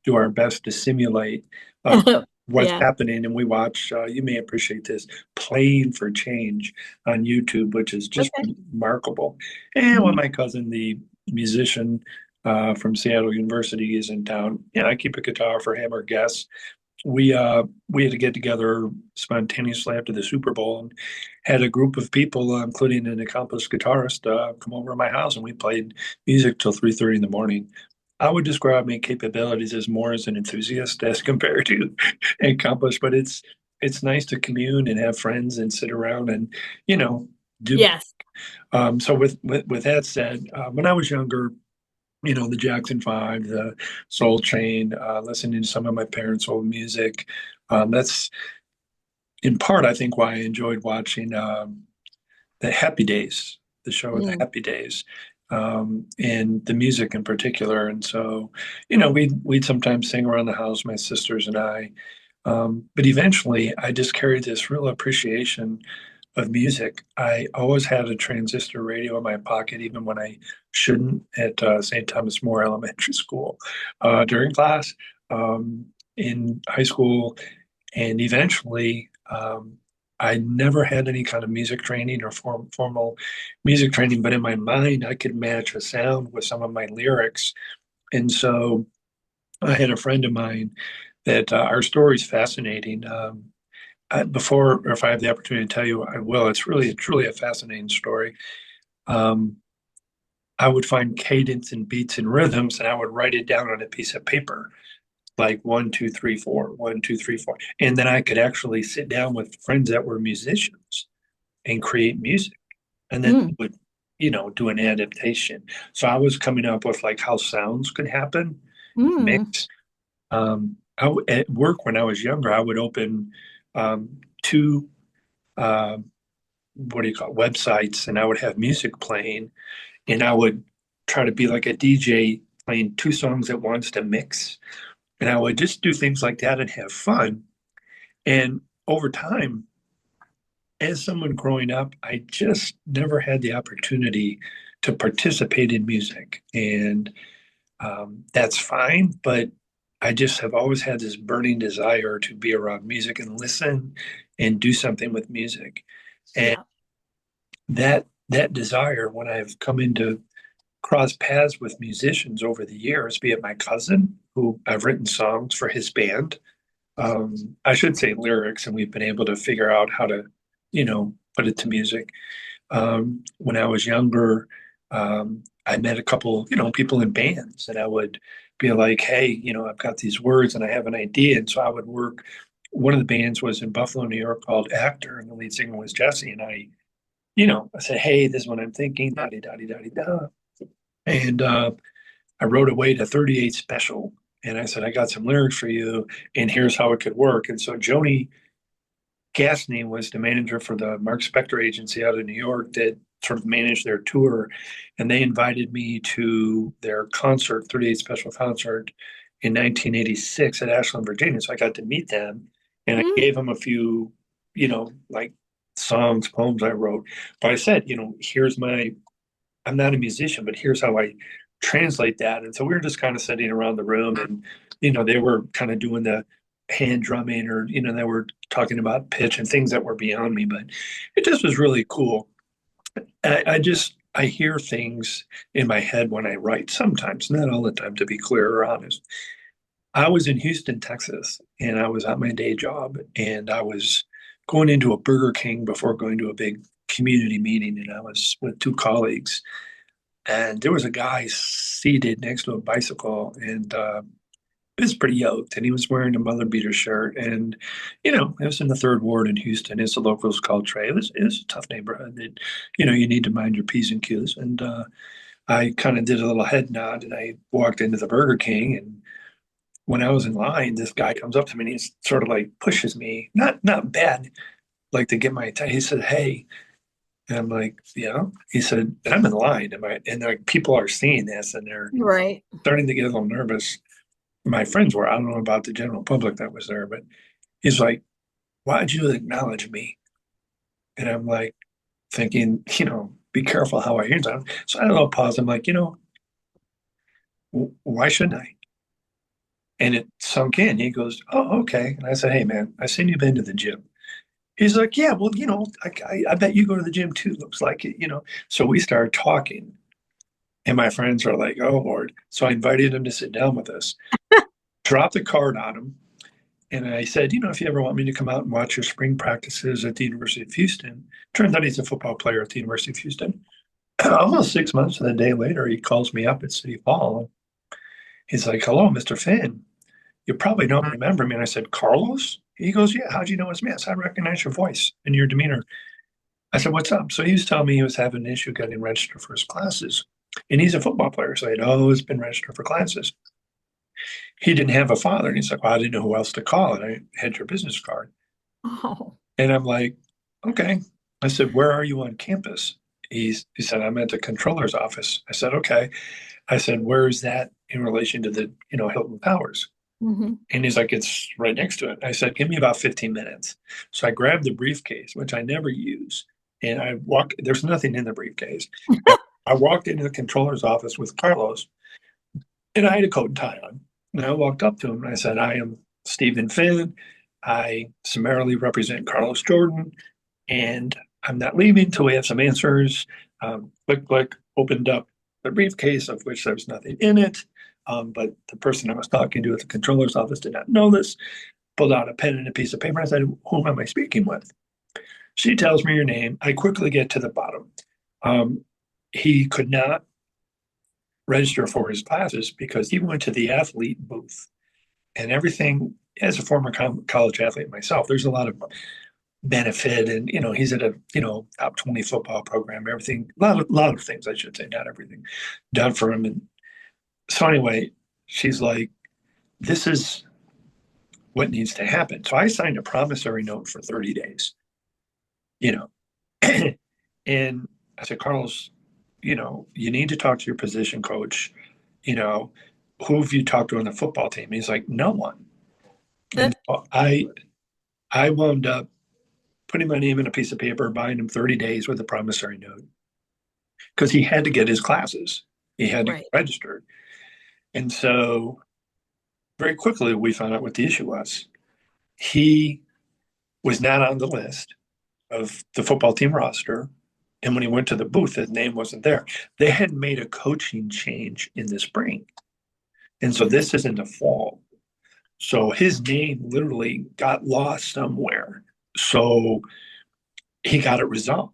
S2: do our best to simulate uh, what's
S1: Yeah.
S2: happening. And we watch, you may appreciate this, Playing for Change on YouTube, which is just
S1: Okay.
S2: remarkable. And when
S1: Mhm.
S2: my cousin, the musician from Seattle University, is in town, I keep a guitar for him or guests. We had to get together spontaneously after the Super Bowl and had a group of people, including an accomplished guitarist, come over to my house and we played music till 3:30 in the morning. I would describe my capabilities as more as an enthusiast as compared to accomplished, but it's nice to commune and have friends and sit around and you know do.
S1: Yes.
S2: So with that said, when I was younger, the Jackson Five, the Soul Train, listening to some of my parents' old music. That's in part, I think, why I enjoyed watching the Happy Days, the show The
S1: Mm.
S2: Happy Days, and the music in particular. And so, we'd sometimes sing around the house, my sisters and I. But eventually, I just carried this real appreciation of music. I always had a transistor radio in my pocket, even when I shouldn't, at St. Thomas More Elementary School during class, in high school, and eventually. I never had any kind of music training or formal music training, but in my mind, I could match a sound with some of my lyrics. And so I had a friend of mine that our story is fascinating. Before, or if I have the opportunity to tell you, I will. It's really, truly a fascinating story. Um, I would find cadence and beats and rhythms, and I would write it down on a piece of paper, like 1, 2, 3, 4, 1, 2, 3, 4, and then I could actually sit down with friends that were musicians and create music, and then
S1: Mm.
S2: would, do an adaptation. So I was coming up with like how sounds could happen,
S1: Mm.
S2: mix. At work when I was younger, I would open two uh, what do you call it, websites, and I would have music playing, and I would try to be like a DJ playing two songs at once to mix, and I would just do things like that and have fun. And over time, as someone growing up, I just never had the opportunity to participate in music, and that's fine. But I just have always had this burning desire to be around music and listen and do something with music. And
S1: Yeah.
S2: that desire, when I've come into cross paths with musicians over the years, be it my cousin, who I've written songs for his band, I should say lyrics, and we've been able to figure out how to, put it to music. When I was younger, I met a couple, people in bands, and I would be like, hey, I've got these words and I have an idea. And so I would work. One of the bands was in Buffalo, New York called Actor, and the lead singer was Jesse. And I said, hey, this is what I'm thinking, da da da da da. And I wrote away to 38 special. And I said, I got some lyrics for you, and here's how it could work. And so Joni Gaffney was the manager for the Mark Spector agency out of New York that sort of managed their tour. And they invited me to their concert, 38 special concert in 1986 at Ashland, Virginia. So I got to meet them and I
S1: Mm.
S2: gave them a few, like songs, poems I wrote. But I said, I'm not a musician, but here's how I translate that. And so we were just kind of sitting around the room and, they were kind of doing the hand drumming or, they were talking about pitch and things that were beyond me, but it just was really cool. I hear things in my head when I write sometimes, not all the time, to be clear or honest. I was in Houston, Texas, and I was at my day job, and I was going into a Burger King before going to a big community meeting, and I was with two colleagues, and there was a guy seated next to a bicycle, and he was pretty yoked, and he was wearing a mother beater shirt, and it was in the third ward in Houston. It's the locals called Trey. It was a tough neighborhood. You need to mind your p's and q's, and I kind of did a little head nod, and I walked into the Burger King, and when I was in line, this guy comes up to me and he sort of like pushes me, not bad, like to get my attention. He said, "Hey," and I'm like, "Yeah." He said, and "I'm in line, and like people are seeing this and they're
S1: Right.
S2: starting to get a little nervous." My friends were. I don't know about the general public that was there, but he's like, "Why'd you acknowledge me?" And I'm like, thinking, be careful how I answer. So I had a little pause. I'm like, why shouldn't I? And it sunk in. He goes, "Oh, okay." And I said, "Hey, man, I seen you've been to the gym." He's like, "Yeah, well, I bet you go to the gym too. Looks like it. So we started talking, and my friends are like, "Oh, Lord." So I invited him to sit down with us, dropped the card on him, and I said, "If you ever want me to come out and watch your spring practices at the University of Houston." Turns out he's a football player at the University of Houston. Almost 6 months and a day later, he calls me up at City Hall. He's like, "Hello, Mr. Finn. You probably don't remember me." And I said, "Carlos?" He goes, "Yeah, how'd you know it's me?" I said, "I recognize your voice and your demeanor." I said, "What's up?" So he was telling me he was having an issue getting registered for his classes. And he's a football player. So I'd always been registered for classes. He didn't have a father. And he's like, "Well, I didn't know who else to call. And I had your business card."
S1: Oh.
S2: And I'm like, "Okay." I said, "Where are you on campus?" He said, "I'm at the controller's office." I said, "Okay." I said, "Where is that in relation to the, Hilton Towers?"
S1: Hmm.
S2: And he's like, "It's right next to it." I said, "Give me about 15 minutes." So I grabbed the briefcase, which I never use. And there's nothing in the briefcase. I walked into the controller's office with Carlos, and I had a coat and tie on. And I walked up to him and I said, "I am Stephen Finn. I summarily represent Carlos Jordan, and I'm not leaving until we have some answers." Click, click, opened up the briefcase, of which there was nothing in it. But the person I was talking to at the controller's office did not know this. Pulled out a pen and a piece of paper. I said, "Whom am I speaking with?" She tells me your name. I quickly get to the bottom. Um, he could not register for his classes because he went to the athlete booth and everything. As a former college athlete myself, there's a lot of benefit, and he's at a top 20 football program. Everything, a lot of things, I should say, not everything, done for him. And so anyway, she's like, "This is what needs to happen." So I signed a promissory note for 30 days, you know, and I said, "Carlos, you need to talk to your position coach. You know, who have you talked to on the football team?" He's like, "No one." And so I wound up putting my name in a piece of paper, buying him 30 days with a promissory note because he had to get his classes. He had to get
S1: Right.
S2: registered. And so very quickly we found out what the issue was. He was not on the list of the football team roster. And when he went to the booth, his name wasn't there. They had made a coaching change in the spring. And so this is in the fall. So his name literally got lost somewhere. So he got it resolved.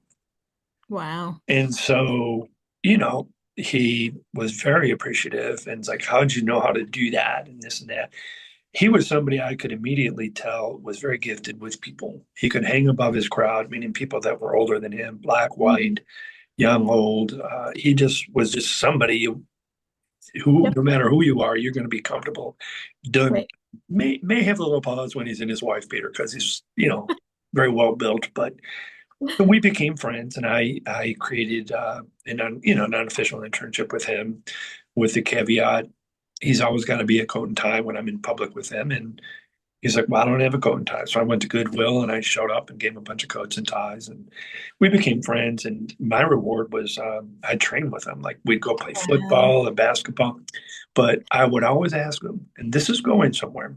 S1: Wow.
S2: And so, you know, he was very appreciative and it's like, "How'd you know how to do that?" And this and that. He was somebody I could immediately tell was very gifted with people. He could hang above his crowd, meaning people that were older than him, black,
S1: Hmm.
S2: white, young, old. He just was just somebody who,
S1: Yep.
S2: no matter who you are, you're going to be comfortable. Done
S1: Right.
S2: may have a little pause when he's in his wife beater because he's very well built, but we became friends, and I created an non-official internship with him, with the caveat he's always got to be a coat and tie when I'm in public with him. And he's like, "Well, I don't have a coat and tie." So I went to Goodwill and I showed up and gave him a bunch of coats and ties, and we became friends. And my reward was I trained with him. Like we'd go play
S1: Wow.
S2: football and basketball, but I would always ask him, and this is going somewhere,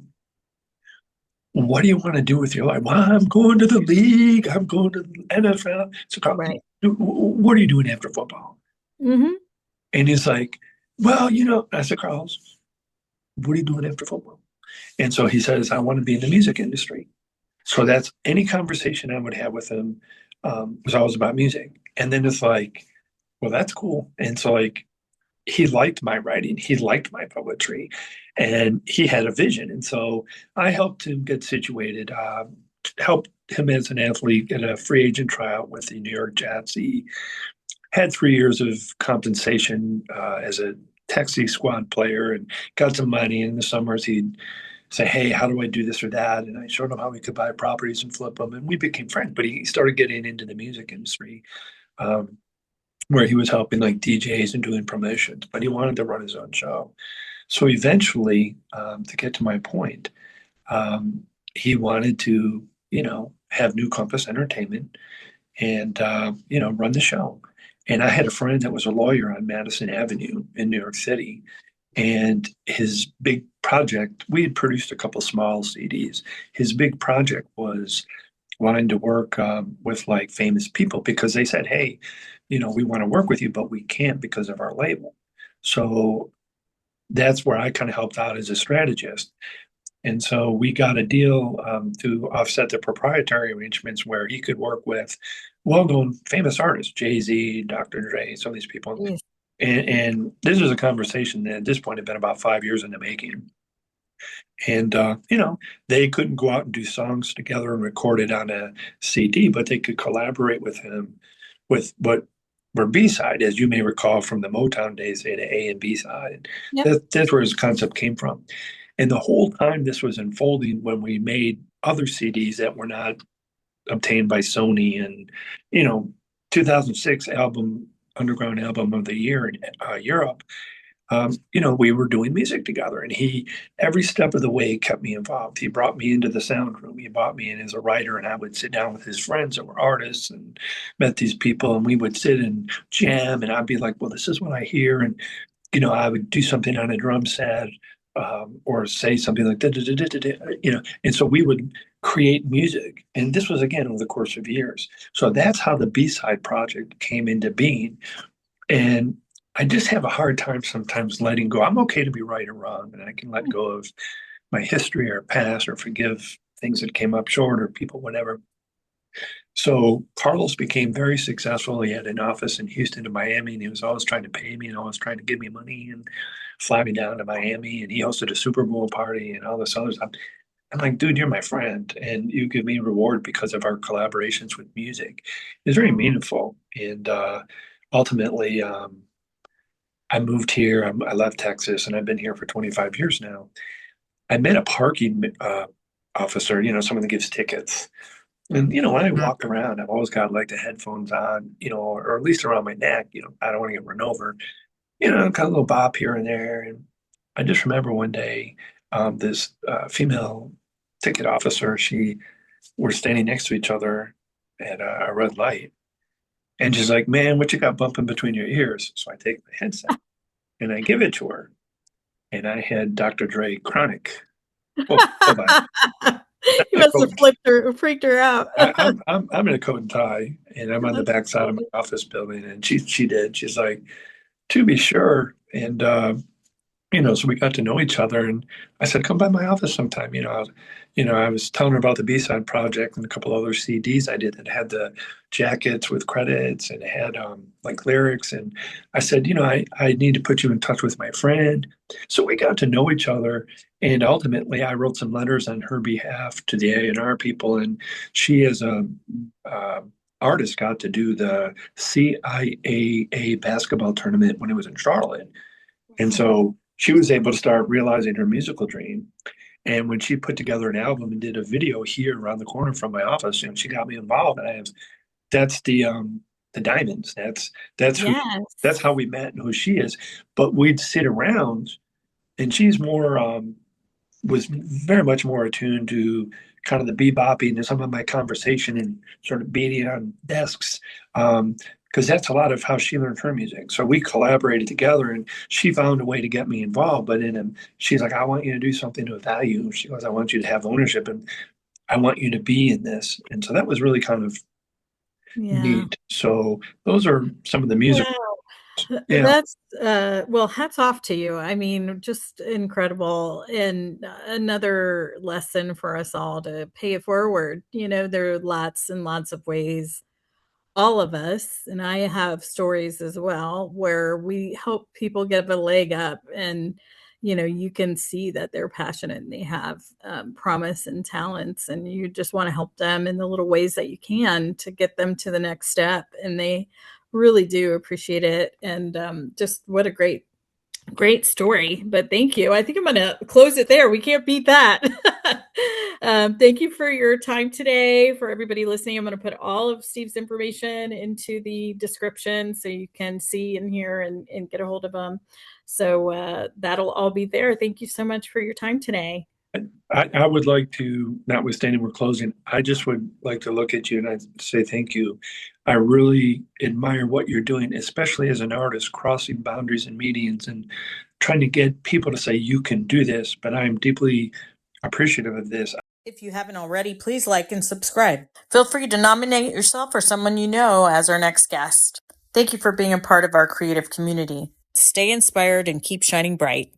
S2: "What do you want to do with your life?" "Well, I'm going to the league. I'm going to the NFL." So, "Carl,
S1: Right.
S2: what are you doing after football?"
S1: Hmm.
S2: And he's like, "Well, I said, "Carlos, what are you doing after football?" And so he says, I want to be in the music industry. So that's any conversation I would have with him was always about music. And then it's like, well, that's cool. And so like he liked my writing, he liked my poetry, and he had a vision. And so I helped him get situated, helped him as an athlete get a free agent tryout with the New York Jets. He had 3 years of compensation as a taxi squad player and got some money. In the summers, he'd say, hey, how do I do this or that? And I showed him how we could buy properties and flip them. And we became friends. But he started getting into the music industry um, where he was helping like DJs and doing promotions, but he wanted to run his own show. So eventually, to get to my point, um, he wanted to, have New Compass Entertainment and, run the show. And I had a friend that was a lawyer on Madison Avenue in New York City. And his big project, we had produced a couple small CDs. His big project was wanting to work with like famous people because they said, hey, we want to work with you, but we can't because of our label. So that's where I kind of helped out as a strategist. And so we got a deal to offset the proprietary arrangements where he could work with well-known famous artists, Jay-Z, Dr. Dre, some of these people.
S1: Yes.
S2: And this was a conversation that at this point had been about 5 years in the making. And, they couldn't go out and do songs together and record it on a CD, but they could collaborate with him with what were B-side, as you may recall from the Motown days, they had an A and B side.
S1: Yep.
S2: That's where his concept came from. And the whole time this was unfolding when we made other CDs that were not obtained by Sony and, 2006 album, Underground Album of the Year in Europe, we were doing music together and he, every step of the way, kept me involved. He brought me into the sound room. He brought me in as a writer and I would sit down with his friends that were artists and met these people and we would sit and jam and I'd be like, well, this is what I hear. And, I would do something on a drum set or say something like, da, da, da, da, da, da, and so we would create music. And this was, again, over the course of years. So that's how the B-side project came into being. And I just have a hard time sometimes letting go. I'm okay to be right or wrong, and I can let go of my history or past or forgive things that came up short or people, whatever. So Carlos became very successful. He had an office in Houston and Miami, and he was always trying to pay me and always trying to give me money and fly me down to Miami. And he hosted a Super Bowl party and all this other stuff. I'm like, dude, you're my friend, and you give me reward because of our collaborations with music. It's very meaningful, and ultimately, I moved here. I left Texas, and I've been here for 25 years now. I met a parking officer, someone that gives tickets. And, when I walk around, I've always got like the headphones on, or at least around my neck. I don't want to get run over, got a little bop here and there. And I just remember one day, this female ticket officer, we're standing next to each other at a red light. And she's like, man, what you got bumping between your ears? So I take my headset and I give it to her. And I had Dr. Dre Chronic. Oh, hold on.
S1: You must have freaked her out.
S2: I'm in a coat and tie, and I'm on the
S1: That's
S2: back side of my
S1: funny.
S2: office building, and she did. She's like, to be sure, and so we got to know each other, and I said, come by my office sometime. I was telling her about the B-side project and a couple other CDs I did that had the jackets with credits and it had like lyrics, and I said, I need to put you in touch with my friend. So we got to know each other, and ultimately, I wrote some letters on her behalf to the A&R people, and she, as a uh, artist, got to do the CIAA basketball tournament when it was in Charlotte. And so she was able to start realizing her musical dream. And when she put together an album and did a video here around the corner from my office, and she got me involved, and that's the diamonds. That's
S1: Yes.
S2: how we met and who she is. But we'd sit around, and she's more was very much more attuned to kind of the bebopping and some of my conversation and sort of beating on desks. Because that's a lot of how she learned her music. So we collaborated together, and she found a way to get me involved. But she's like, I want you to do something of value. She goes, I want you to have ownership, and I want you to be in this. And so that was really kind of
S1: Yeah.
S2: neat. So those are some of the music.
S1: Yeah.
S2: Yeah.
S1: That's well, hats off to you. I mean, just incredible. And another lesson for us all to pay it forward. There are lots and lots of ways, all of us, and I have stories as well, where we help people get a leg up, and you can see that they're passionate and they have promise and talents, and you just want to help them in the little ways that you can to get them to the next step, and they really do appreciate it. And just what a great story. But thank you. I think I'm going to close it there. We can't beat that. Thank you for your time today. For everybody listening, I'm going to put all of Steve's information into the description so you can see and hear and get a hold of him. So that'll all be there. Thank you so much for your time today.
S2: I would like to, notwithstanding we're closing, I just would like to look at you and I'd say thank you. I really admire what you're doing, especially as an artist, crossing boundaries and medians and trying to get people to say, you can do this. But I'm deeply appreciative of this.
S1: If you haven't already, please like and subscribe. Feel free to nominate yourself or someone you know as our next guest. Thank you for being a part of our creative community. Stay inspired and keep shining bright.